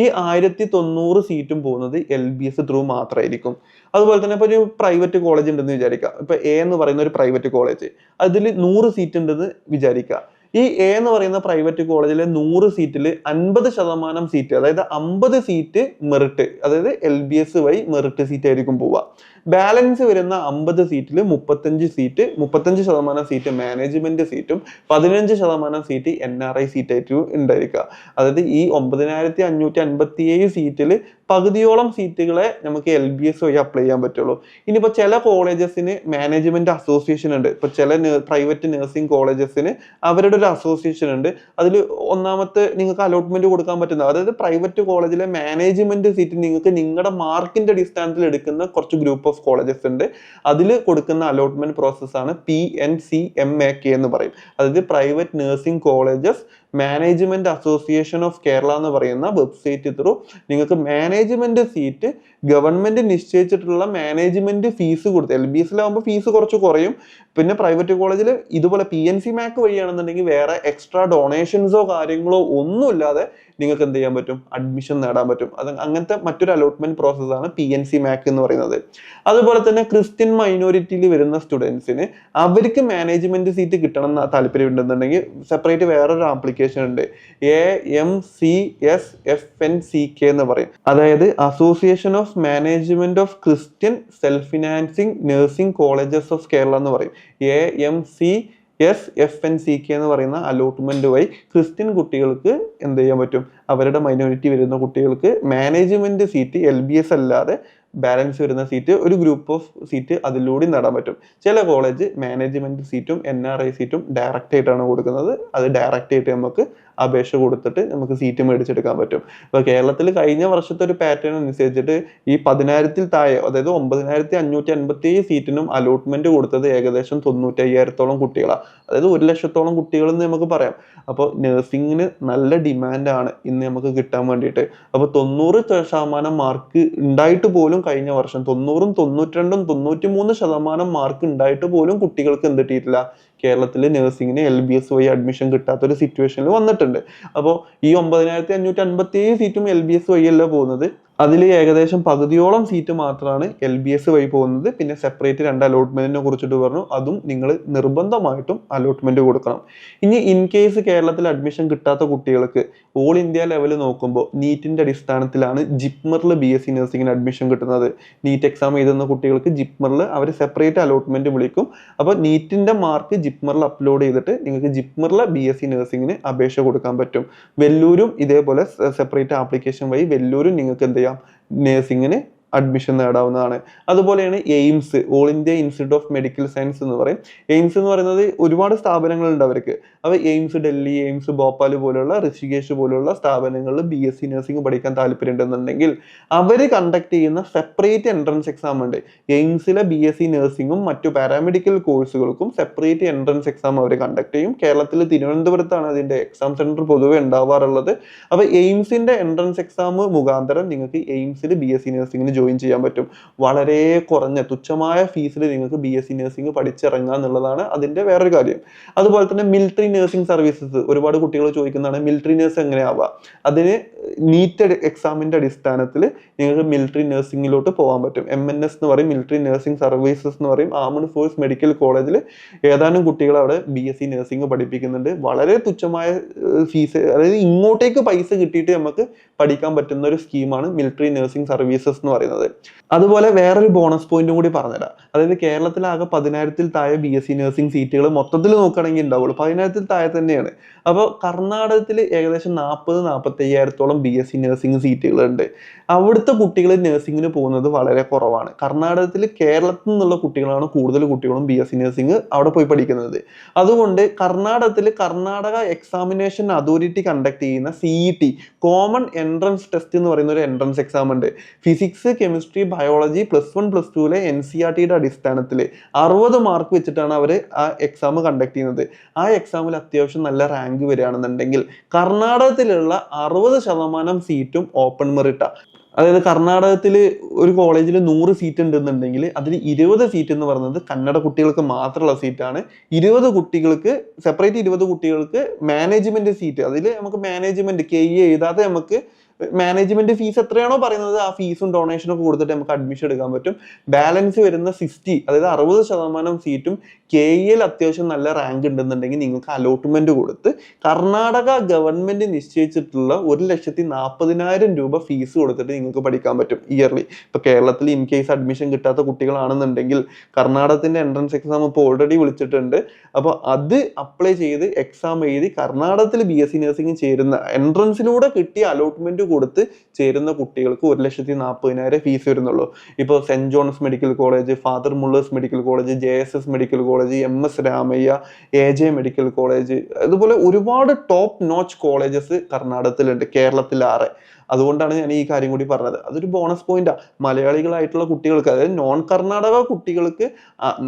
ഈ 1090 സീറ്റും പോകുന്നത് LBS ത്രൂ മാത്രമായിരിക്കും. അതുപോലെ തന്നെ ഇപ്പൊ ഒരു പ്രൈവറ്റ് കോളേജ് ഉണ്ടെന്ന് വിചാരിക്കുക. ഇപ്പൊ A എന്ന് പറയുന്ന ഒരു പ്രൈവറ്റ് കോളേജ്, അതിൽ 100 സീറ്റ് ഉണ്ടെന്ന് വിചാരിക്കുക. ഈ A എന്ന് പറയുന്ന പ്രൈവറ്റ് കോളേജിലെ 100 സീറ്റിൽ 50% സീറ്റ്, അതായത് 50 സീറ്റ് മെറിറ്റ്, അതായത് LBS വഴി മെറിറ്റ് സീറ്റ് ആയിരിക്കും പോവുക. ബാലൻസ് വരുന്ന 50 സീറ്റിൽ 35% സീറ്റ് മാനേജ്മെന്റ് സീറ്റും 15% സീറ്റ് NRI സീറ്റ് ആയിട്ടും ഉണ്ടായിരിക്കുക. അതായത് ഈ 9557 സീറ്റിൽ പകുതിയോളം സീറ്റുകളെ നമുക്ക് LBS വഴി അപ്ലൈ ചെയ്യാൻ പറ്റുള്ളൂ. ഇനിയിപ്പോൾ ചില കോളേജസിന് മാനേജ്മെന്റ് അസോസിയേഷൻ ഉണ്ട്. ഇപ്പൊ ചില പ്രൈവറ്റ് നഴ്സിംഗ് കോളേജസിന് അവരുടെ ഒരു അസോസിയേഷൻ ഉണ്ട്. അതിൽ ഒന്നാമത്തെ നിങ്ങൾക്ക് അലോട്ട്മെന്റ് കൊടുക്കാൻ പറ്റുന്ന, അതായത് പ്രൈവറ്റ് കോളേജിലെ മാനേജ്മെന്റ് സീറ്റ് നിങ്ങൾക്ക് നിങ്ങളുടെ മാർക്കിന്റെ അടിസ്ഥാനത്തിൽ എടുക്കുന്ന കുറച്ച് ഗ്രൂപ്പ് ഓഫ് കോളേജസ് ഉണ്ട്. അതിൽ കൊടുക്കുന്ന അലോട്ട്മെന്റ് പ്രോസസ്സാണ് PNCMAK എന്ന് പറയും. അതായത് private nursing colleges management association of Kerala എന്ന് പറയുന്ന വെബ്സൈറ്റ് ത്രൂ നിങ്ങൾക്ക് മാനേജ്മെന്റ് സീറ്റ് ഗവൺമെന്റ് നിശ്ചയിച്ചിട്ടുള്ള മാനേജ്മെന്റ് ഫീസ് കൊടുത്ത്, LBSലാകുമ്പോൾ ഫീസ് കുറച്ച് കുറയും. പിന്നെ പ്രൈവറ്റ് കോളേജിൽ ഇതുപോലെ PNCMAK വഴിയാണെന്നുണ്ടെങ്കിൽ വേറെ എക്സ്ട്രാ ഡൊണേഷൻസോ കാര്യങ്ങളോ ഒന്നുമില്ലാതെ നിങ്ങൾക്ക് എന്ത് ചെയ്യാൻ പറ്റും, അഡ്മിഷൻ നേടാൻ പറ്റും. അങ്ങനത്തെ മറ്റൊരു അലോട്ട്മെന്റ് പ്രോസസ്സാണ് PNCMAK എന്ന് പറയുന്നത്. അതുപോലെ തന്നെ ക്രിസ്ത്യൻ മൈനോറിറ്റിയിൽ വരുന്ന സ്റ്റുഡൻസിന് അവർക്ക് മാനേജ്മെന്റ് സീറ്റ് കിട്ടണം എന്ന് താല്പര്യം ഉണ്ടെന്നുണ്ടെങ്കിൽ സെപ്പറേറ്റ് വേറൊരു ആപ്ലിക്കേഷൻ ഉണ്ട്, AMCSFNCK എന്ന് പറയും. അതായത് association of management of Christian self financing nursing colleges of Kerala എന്ന് പറയും. AMCSFNCK എന്ന് പറയുന്ന അലോട്ട്മെന്റ് വഴി ക്രിസ്ത്യൻ കുട്ടികൾക്ക് എന്ത് ചെയ്യാൻ പറ്റും, അവരുടെ മൈനോറിറ്റി വരുന്ന കുട്ടികൾക്ക് മാനേജ്മെന്റ് സീറ്റ് LBS അല്ലാതെ ബാലൻസ് വരുന്ന സീറ്റ് ഒരു ഗ്രൂപ്പ് ഓഫ് സീറ്റ് അതിലൂടെ നേടാൻ പറ്റും. ചില കോളേജ് മാനേജ്മെന്റ് സീറ്റും NRI സീറ്റും ഡയറക്റ്റ് ആയിട്ടാണ് കൊടുക്കുന്നത്. അത് ഡയറക്റ്റ് ആയിട്ട് നമുക്ക് അപേക്ഷ കൊടുത്തിട്ട് നമുക്ക് സീറ്റ് മേടിച്ചെടുക്കാൻ പറ്റും. ഇപ്പോൾ കേരളത്തിൽ കഴിഞ്ഞ വർഷത്തെ ഒരു പാറ്റേൺ അനുസരിച്ചിട്ട് ഈ 10,000-ൽ താഴെ, അതായത് 9,557 സീറ്റിനും അലോട്ട്മെന്റ് കൊടുത്തത് ഏകദേശം 95,000-ഓളം കുട്ടികളാണ്. അതായത് 1,00,000-ഓളം കുട്ടികൾ എന്ന് നമുക്ക് പറയാം. അപ്പോൾ നഴ്സിംഗിന് നല്ല ഡിമാൻഡാണ് ഇന്ന് നമുക്ക് കിട്ടാൻ വേണ്ടിയിട്ട്. അപ്പോൾ 90% മാർക്ക് ഉണ്ടായിട്ട് പോലും കഴിഞ്ഞ വർഷം 90-ഉം 92-ഉം 93% മാർക്ക് ഉണ്ടായിട്ട് പോലും കുട്ടികൾക്ക് എന്ത് കിട്ടിയിട്ടില്ല, കേരളത്തിൽ നഴ്സിംഗിന് LBS വഴി അഡ്മിഷൻ കിട്ടാത്തൊരു സിറ്റുവേഷനിൽ വന്നിട്ടുണ്ട്. അപ്പോൾ ഈ 9,557 സീറ്റും LBS വഴിയല്ല പോകുന്നത്. അതിൽ ഏകദേശം പകുതിയോളം സീറ്റ് മാത്രമാണ് LBS വഴി പോകുന്നത്. പിന്നെ സെപ്പറേറ്റ് 2 അലോട്ട്മെന്റിനെ കുറിച്ചിട്ട് പറഞ്ഞു, അതും നിങ്ങൾ നിർബന്ധമായിട്ടും അലോട്ട്മെന്റ് കൊടുക്കണം. ഇനി ഇൻ കേസ് കേരളത്തിൽ അഡ്മിഷൻ കിട്ടാത്ത കുട്ടികൾക്ക് ഓൾ ഇന്ത്യ ലെവൽ നോക്കുമ്പോൾ നീറ്റിന്റെ അടിസ്ഥാനത്തിലാണ് ജിപ്മറിൽ BSc നഴ്സിംഗിന് അഡ്മിഷൻ കിട്ടുന്നത്. നീറ്റ് എക്സാം എഴുതുന്ന കുട്ടികൾക്ക് ജിപ്മറിൽ അവർ സെപ്പറേറ്റ് അലോട്ട്മെന്റ് വിളിക്കും. അപ്പോൾ നീറ്റിന്റെ മാർക്ക് ജിപ്മറിൽ അപ്ലോഡ് ചെയ്തിട്ട് നിങ്ങൾക്ക് ജിപ്മറിലെ BSc നഴ്സിംഗിന് അപേക്ഷ കൊടുക്കാൻ പറ്റും. വെല്ലൂരും ഇതേപോലെ സെപ്പറേറ്റ് ആപ്ലിക്കേഷൻ വഴി വെല്ലൂരും നിങ്ങൾക്ക് എന്ത് ചെയ്യാം, നഴ്സിംഗിന് അഡ്മിഷൻ നേടാവുന്നതാണ്. അതുപോലെയാണ് AIIMS, All India Institute of Medical Science എന്ന് പറയും. എയിംസ് എന്ന് പറയുന്നത് ഒരുപാട് സ്ഥാപനങ്ങളുണ്ട് അവർക്ക്. അപ്പോൾ എയിംസ് ഡൽഹി, എയിംസ് ഭോപ്പാൽ പോലുള്ള, ഋഷികേശ് പോലുള്ള സ്ഥാപനങ്ങളിൽ BSc നഴ്സിംഗ് പഠിക്കാൻ താല്പര്യം ഉണ്ടെന്നുണ്ടെങ്കിൽ അവർ കണ്ടക്ട് ചെയ്യുന്ന സെപ്പറേറ്റ് എൻട്രൻസ് എക്സാം ഉണ്ട്. എയിംസിലെ BSc നഴ്സിംഗും മറ്റു പാരാമെഡിക്കൽ കോഴ്സുകൾക്കും സെപ്പറേറ്റ് എൻട്രൻസ് എക്സാം അവർ കണ്ടക്ട് ചെയ്യും. കേരളത്തിൽ തിരുവനന്തപുരത്താണ് അതിൻ്റെ എക്സാം സെന്റർ പൊതുവെ ഉണ്ടാവാറുള്ളത്. അപ്പോൾ എയിംസിന്റെ എൻട്രൻസ് എക്സാം മുഖാന്തരം നിങ്ങൾക്ക് എയിംസിൽ BSc നഴ്സിംഗിന് ജോയിൻ ചെയ്യാൻ പറ്റും. വളരെ കുറഞ്ഞ തുച്ഛമായ ഫീസിൽ നിങ്ങൾക്ക് BSc നഴ്സിംഗ് പഠിച്ചിറങ്ങുക എന്നുള്ളതാണ് അതിന്റെ വേറൊരു കാര്യം. അതുപോലെ തന്നെ മിലിറ്ററി നഴ്സിംഗ് സർവീസസ് ഒരുപാട് കുട്ടികൾ ചോദിക്കുന്നതാണ്, മിലിറ്ററി നഴ്സ് എങ്ങനെയാവുക. അതിന് നീറ്റ് എക്സാമിന്റെ അടിസ്ഥാനത്തിൽ നിങ്ങൾക്ക് മിലിറ്ററി നഴ്സിംഗിലോട്ട് പോകാൻ പറ്റും. MNS എന്ന് പറയും, മിലിറ്ററി നഴ്സിംഗ് സർവീസസ് എന്ന് പറയും. ആർമഡ് ഫോഴ്സ് മെഡിക്കൽ കോളേജിൽ ഏതാനും കുട്ടികൾ അവിടെ BSc നഴ്സിംഗ് പഠിപ്പിക്കുന്നുണ്ട്. വളരെ തുച്ഛമായ ഫീസ്, അതായത് ഇങ്ങോട്ടേക്ക് പൈസ കിട്ടിയിട്ട് നമുക്ക് പഠിക്കാൻ പറ്റുന്ന ഒരു സ്കീമാണ് മിലിറ്ററി നഴ്സിംഗ് സർവീസസ് എന്ന് പറയുന്നത്. പറയുന്നത്. അതുപോലെ വേറൊരു ബോണസ് പോയിന്റും കൂടി പറഞ്ഞുതരാം. അതായത് കേരളത്തിലാകെ 10,000-ൽ താഴെ BSc നഴ്സിംഗ് സീറ്റുകൾ മൊത്തത്തിൽ നോക്കുകയാണെങ്കിൽ ഉണ്ടാവുള്ളൂ. 10,000-ൽ താഴെ തന്നെയാണ്. അപ്പോൾ കർണാടകത്തിൽ ഏകദേശം 40-45,000-ഓളം BSc നഴ്സിംഗ് സീറ്റുകളുണ്ട്. അവിടുത്തെ കുട്ടികൾ നഴ്സിംഗിന് പോകുന്നത് വളരെ കുറവാണ്. കർണാടകത്തിൽ കേരളത്തിൽ നിന്നുള്ള കുട്ടികളാണ് കൂടുതൽ കുട്ടികളും BSc നഴ്സിംഗ് അവിടെ പോയി പഠിക്കുന്നത്. അതുകൊണ്ട് കർണാടകത്തിൽ കർണാടക എക്സാമിനേഷൻ അതോറിറ്റി കണ്ടക്ട് ചെയ്യുന്ന CET കോമൺ എൻട്രൻസ് ടെസ്റ്റ് എന്ന് പറയുന്ന ഒരു എൻട്രൻസ് എക്സാം ഉണ്ട്. ഫിസിക്സ്, കെമിസ്ട്രി, ബയോളജി +1 +2 NCERTയുടെ അടിസ്ഥാനത്തിൽ 60 മാർക്ക് വെച്ചിട്ടാണ് അവർ ആ എക്സാം കണ്ടക്ട് ചെയ്യുന്നത്. ആ എക്സാമിൽ അത്യാവശ്യം നല്ല റാങ്ക് വരികയാണെന്നുണ്ടെങ്കിൽ കർണാടകത്തിലുള്ള 60% സീറ്റും ഓപ്പൺ മെറിറ്റാണ്. അതായത് കർണാടകത്തിൽ ഒരു കോളേജിൽ 100 സീറ്റ് ഉണ്ടെന്നുണ്ടെങ്കിൽ അതിൽ 20 സീറ്റ് എന്ന് പറയുന്നത് കന്നഡ കുട്ടികൾക്ക് മാത്രമുള്ള സീറ്റാണ്. 20 കുട്ടികൾക്ക് സെപ്പറേറ്റ് 20 കുട്ടികൾക്ക് മാനേജ്മെന്റ് സീറ്റ്, അതിൽ നമുക്ക് മാനേജ്മെന്റ് KE എഴുതാതെ നമുക്ക് മാനേജ്മെന്റ് ഫീസ് എത്രയാണോ പറയുന്നത് ആ ഫീസും ഡൊണേഷനും ഒക്കെ കൊടുത്തിട്ട് നമുക്ക് അഡ്മിഷൻ എടുക്കാൻ പറ്റും. ബാലൻസ് വരുന്ന 60, അതായത് 60% സീറ്റും KEയിൽ അത്യാവശ്യം നല്ല റാങ്ക് ഉണ്ടെന്നുണ്ടെങ്കിൽ നിങ്ങൾക്ക് അലോട്ട്മെന്റ് കൊടുത്ത് കർണാടക ഗവൺമെന്റ് നിശ്ചയിച്ചിട്ടുള്ള 1,40,000 രൂപ ഫീസ് കൊടുത്തിട്ട് നിങ്ങൾക്ക് പഠിക്കാൻ പറ്റും ഇയർലി. ഇപ്പൊ കേരളത്തിൽ ഇൻ കേസ് അഡ്മിഷൻ കിട്ടാത്ത കുട്ടികളാണെന്നുണ്ടെങ്കിൽ കർണാടകത്തിന്റെ എൻട്രൻസ് എക്സാം ഇപ്പോൾ ഓൾറെഡി വിളിച്ചിട്ടുണ്ട്. അപ്പോൾ അത് അപ്ലൈ ചെയ്ത് എക്സാം എഴുതി കർണാടകത്തിൽ BSc നഴ്സിംഗ് ചേരുന്ന എൻട്രൻസിലൂടെ കിട്ടിയ അലോട്ട്മെന്റ് കൊടുത്ത് ചേരുന്ന കുട്ടികൾക്ക് 1,40,000 ഫീസ് വരുന്നുള്ളൂ. ഇപ്പോൾ സെന്റ് John's Medical College, Father Muller's Medical College, JSS medical college, MS Ramaiah, AJ medical college, അതുപോലെ ഒരുപാട് ടോപ്പ് നോച്ച് കോളേജസ് കർണാടകത്തിലുണ്ട്, കേരളത്തിലാറെ. അതുകൊണ്ടാണ് ഞാൻ ഈ കാര്യം കൂടി പറഞ്ഞത്. അതൊരു ബോണസ് പോയിന്റാണ്. മലയാളികളായിട്ടുള്ള കുട്ടികൾക്ക്, അതായത് നോൺ കർണാടക കുട്ടികൾക്ക്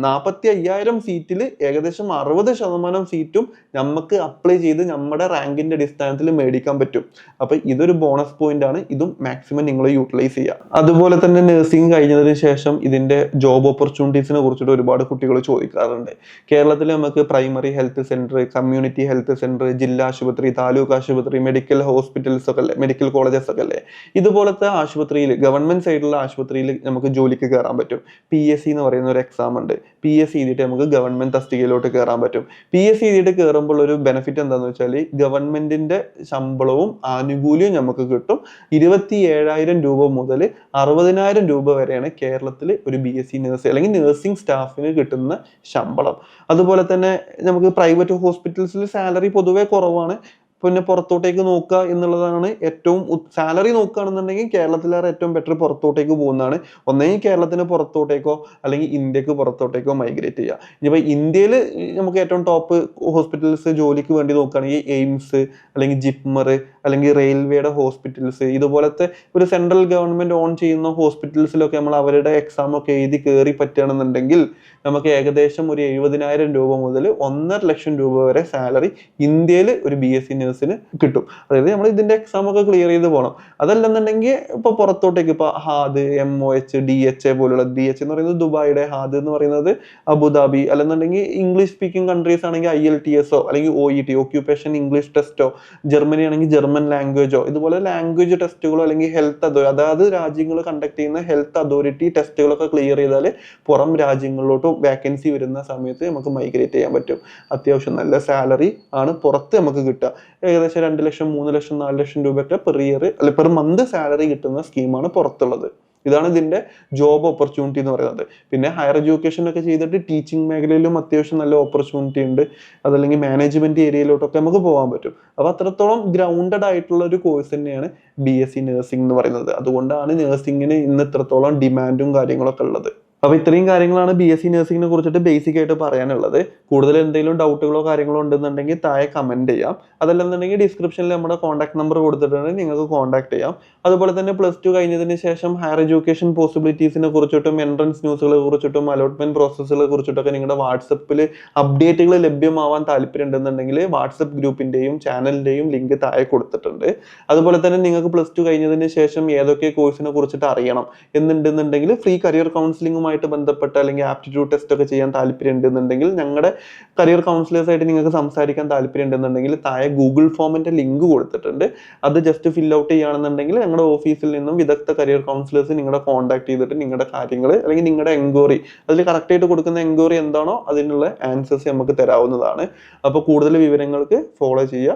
45,000 സീറ്റിൽ ഏകദേശം 60% സീറ്റും നമുക്ക് അപ്ലൈ ചെയ്ത് നമ്മുടെ റാങ്കിന്റെ അടിസ്ഥാനത്തിൽ മേടിക്കാൻ പറ്റും. അപ്പൊ ഇതൊരു ബോണസ് പോയിന്റ് ആണ്. ഇതും മാക്സിമം നിങ്ങൾ യൂട്ടിലൈസ് ചെയ്യുക. അതുപോലെ തന്നെ നഴ്സിംഗ് കഴിഞ്ഞതിന് ശേഷം ഇതിന്റെ ജോബ് ഓപ്പർച്യൂണിറ്റീസിനെ കുറിച്ചിട്ട് ഒരുപാട് കുട്ടികൾ ചോദിക്കാറുണ്ട്. കേരളത്തിൽ നമുക്ക് primary health centre, community health centre, ജില്ലാ ആശുപത്രി, താലൂക്ക് ആശുപത്രി, മെഡിക്കൽ ഹോസ്പിറ്റൽസ് ഒക്കെ അല്ലേ, മെഡിക്കൽ കോളേജസ് ഒക്കെ അല്ലേ, ഇതുപോലത്തെ ആശുപത്രിയിൽ, ഗവൺമെന്റ് സൈഡിലുള്ള ആശുപത്രിയിൽ നമുക്ക് ജോലിക്ക് കയറാൻ പറ്റും. PSC എന്ന് പറയുന്ന ഒരു എക്സാം ഉണ്ട്. PSC എഴുതിയിട്ട് നമുക്ക് ഗവൺമെന്റ് തസ്തികയിലോട്ട് കയറാൻ പറ്റും. PSC എഴുതിയിട്ട് കയറുമ്പോൾ ഒരു ബെനിഫിറ്റ് എന്താണെന്ന് വെച്ചാൽ ഗവൺമെന്റിന്റെ ശമ്പളവും ആനുകൂല്യവും നമുക്ക് കിട്ടും. 27,000 രൂപ മുതൽ 60,000 രൂപ വരെയാണ് കേരളത്തിൽ ഒരു BSc നഴ്സ് അല്ലെങ്കിൽ നഴ്സിംഗ് സ്റ്റാഫിന് കിട്ടുന്ന ശമ്പളം. അതുപോലെ തന്നെ നമുക്ക് പ്രൈവറ്റ് ഹോസ്പിറ്റൽസിൽ സാലറി പൊതുവെ കുറവാണ്. പിന്നെ പുറത്തോട്ടേക്ക് നോക്കുക എന്നുള്ളതാണ് ഏറ്റവും, സാലറി നോക്കുകയാണെന്നുണ്ടെങ്കിൽ കേരളത്തിലേറെ ഏറ്റവും ബെറ്റർ പുറത്തോട്ടേക്ക് പോകുന്നതാണ്. ഒന്നെങ്കിൽ കേരളത്തിന് പുറത്തോട്ടേക്കോ അല്ലെങ്കിൽ ഇന്ത്യക്ക് പുറത്തോട്ടേക്കോ മൈഗ്രേറ്റ് ചെയ്യുക. ഇനിയിപ്പോൾ ഇന്ത്യയിൽ നമുക്ക് ഏറ്റവും ടോപ്പ് ഹോസ്പിറ്റൽസ് ജോലിക്ക് വേണ്ടി നോക്കുകയാണെങ്കിൽ എയിംസ് അല്ലെങ്കിൽ ജിപ്മർ അല്ലെങ്കിൽ റെയിൽവേയുടെ ഹോസ്പിറ്റൽസ്, ഇതുപോലത്തെ ഒരു സെൻട്രൽ ഗവൺമെന്റ് ഓൺ ചെയ്യുന്ന ഹോസ്പിറ്റൽസിലൊക്കെ നമ്മൾ അവരുടെ എക്സാം ഒക്കെ എഴുതി കയറി പറ്റുകയാണെന്നുണ്ടെങ്കിൽ നമുക്ക് ഏകദേശം ഒരു 70,000 രൂപ മുതൽ 1,50,000 രൂപ വരെ സാലറി ഇന്ത്യയിൽ ഒരു BSc നഴ്സിന് കിട്ടും. അതായത് നമ്മൾ ഇതിന്റെ എക്സാം ഒക്കെ ക്ലിയർ ചെയ്ത് പോകണം. അതല്ലെന്നുണ്ടെങ്കിൽ ഇപ്പൊ പുറത്തോട്ടേക്ക് ഇപ്പൊ ഹാദ്, MOH, DHA പോലുള്ള, DHA എന്ന് പറയുന്നത് ദുബായിയുടെ, ഹാദ് എന്ന് പറയുന്നത് അബുദാബി, അല്ലെന്നുണ്ടെങ്കിൽ ഇംഗ്ലീഷ് സ്പീക്കിംഗ് കൺട്രീസ് ആണെങ്കിൽ IELTS അല്ലെങ്കിൽ OET, ഓക്യുപ്പേഷൻ ഇംഗ്ലീഷ് ടെസ്റ്റോ, ജർമ്മനി ആണെങ്കിൽ ജർമ്മൻ ലാംഗ്വേജോ, ഇതുപോലെ ലാംഗ്വേജ് ടെസ്റ്റുകളോ അല്ലെങ്കിൽ ഹെൽത്ത് അതോറിറ്റി, അതായത് രാജ്യങ്ങൾ കണ്ടക്ട് ചെയ്യുന്ന ഹെൽത്ത് അതോറിറ്റി ടെസ്റ്റുകളൊക്കെ ക്ലിയർ ചെയ്താൽ പുറം രാജ്യങ്ങളിലോട്ട് വേക്കൻസി വരുന്ന സമയത്ത് നമുക്ക് മൈഗ്രേറ്റ് ചെയ്യാൻ പറ്റും. അത്യാവശ്യം നല്ല സാലറി ആണ് പുറത്ത് നമുക്ക് കിട്ടുക. ഏകദേശം 2 ലക്ഷം, 3 ലക്ഷം, 4 ലക്ഷം രൂപയൊക്കെ പെർ ഇയർ അല്ലെ പെർ മന്ത് സാലറി കിട്ടുന്ന സ്കീമാണ് പുറത്തുള്ളത്. ഇതാണ് ഇതിന്റെ ജോബ് ഓപ്പർച്യൂണിറ്റി എന്ന് പറയുന്നത്. പിന്നെ ഹയർ എഡ്യൂക്കേഷൻ ഒക്കെ ചെയ്തിട്ട് ടീച്ചിങ് മേഖലയിലും അത്യാവശ്യം നല്ല ഓപ്പർച്യൂണിറ്റി ഉണ്ട്. അതല്ലെങ്കിൽ മാനേജ്മെന്റ് ഏരിയയിലോട്ടൊക്കെ നമുക്ക് പോകാൻ പറ്റും. അപ്പൊ അത്രത്തോളം ഗ്രൗണ്ടഡ് ആയിട്ടുള്ള ഒരു കോഴ്സ് തന്നെയാണ് BSc നഴ്സിംഗ് എന്ന് പറയുന്നത്. അതുകൊണ്ടാണ് നഴ്സിംഗിന് ഇന്ന് ഇത്രത്തോളം ഡിമാൻഡും കാര്യങ്ങളൊക്കെ ഉള്ളത്. അപ്പൊ ഇത്രയും കാര്യങ്ങളാണ് BSc നഴ്സിംഗിനെ കുറിച്ചിട്ട് ബേസിക് ആയിട്ട് പറയാനുള്ളത്. കൂടുതൽ എന്തെങ്കിലും ഡൗട്ടുകളോ കാര്യങ്ങളോ ഉണ്ടെന്നുണ്ടെങ്കിൽ താഴെ കമന്റ് ചെയ്യാം. അതല്ലെന്നുണ്ടെങ്കിൽ ഡിസ്ക്രിപ്ഷനിൽ നമ്മുടെ കോൺടാക്ട് നമ്പർ കൊടുത്തിട്ടുണ്ടെങ്കിൽ നിങ്ങൾക്ക് കോൺടാക്ട് ചെയ്യാം. അതുപോലെ തന്നെ +2 കഴിഞ്ഞതിന് ശേഷം ഹയർ എഡ്യൂക്കേഷൻ പോസിബിലിറ്റീസിനെ കുറിച്ചിട്ടും എൻട്രൻസ് ന്യൂസുകളെ കുറിച്ചിട്ടും അലോട്ട്മെന്റ് പ്രോസസ്സുകളെ കുറിച്ചിട്ടൊക്കെ നിങ്ങളുടെ വാട്സപ്പിൽ അപ്ഡേറ്റുകൾ ലഭ്യമാവാൻ താല്പര്യം ഉണ്ടെന്നുണ്ടെങ്കിൽ വാട്സപ്പ് ഗ്രൂപ്പിന്റെയും ചാനലിന്റെയും ലിങ്ക് താഴെ കൊടുത്തിട്ടുണ്ട്. അതുപോലെ തന്നെ നിങ്ങൾക്ക് +2 കഴിഞ്ഞതിന് ശേഷം ഏതൊക്കെ കോഴ്സിനെ കുറിച്ചിട്ട് അറിയണം എന്നുണ്ടെന്നുണ്ടെങ്കിൽ ഫ്രീ കരിയർ കൗൺസിലിംഗുമായി ബന്ധപ്പെട്ട അല്ലെങ്കിൽ ആപ്റ്റിറ്റ്യൂഡ് ടെസ്റ്റ് ഒക്കെ ചെയ്യാൻ താല്പര്യം ഉണ്ടെന്നുണ്ടെങ്കിൽ ഞങ്ങളുടെ കരിയർ കൗൺസിലേഴ്സ് ആയിട്ട് നിങ്ങൾക്ക് സംസാരിക്കാൻ താല്പര്യം ഉണ്ടെന്നുണ്ടെങ്കിൽ താഴെ ഗൂഗിൾ ഫോമിന്റെ ലിങ്ക് കൊടുത്തിട്ടുണ്ട്. അത് ജസ്റ്റ് ഫിൽ ഔട്ട് ചെയ്യുകയാണെന്നുണ്ടെങ്കിൽ ഞങ്ങളുടെ ഓഫീസിൽ നിന്നും വിദഗ്ധ കരിയർ കൗൺസിലേഴ്സ് നിങ്ങളെ കോൺടാക്ട് ചെയ്തിട്ട് നിങ്ങളുടെ കാര്യങ്ങൾ അല്ലെങ്കിൽ നിങ്ങളുടെ എൻക്വയറി, അതിൽ കറക്റ്റ് ആയിട്ട് കൊടുക്കുന്ന എൻക്വയറി എന്താണോ അതിനുള്ള ആൻസേഴ്സ് നമുക്ക് തരാവുന്നതാണ്. അപ്പോൾ കൂടുതൽ വിവരങ്ങൾക്ക് ഫോളോ ചെയ്യുക.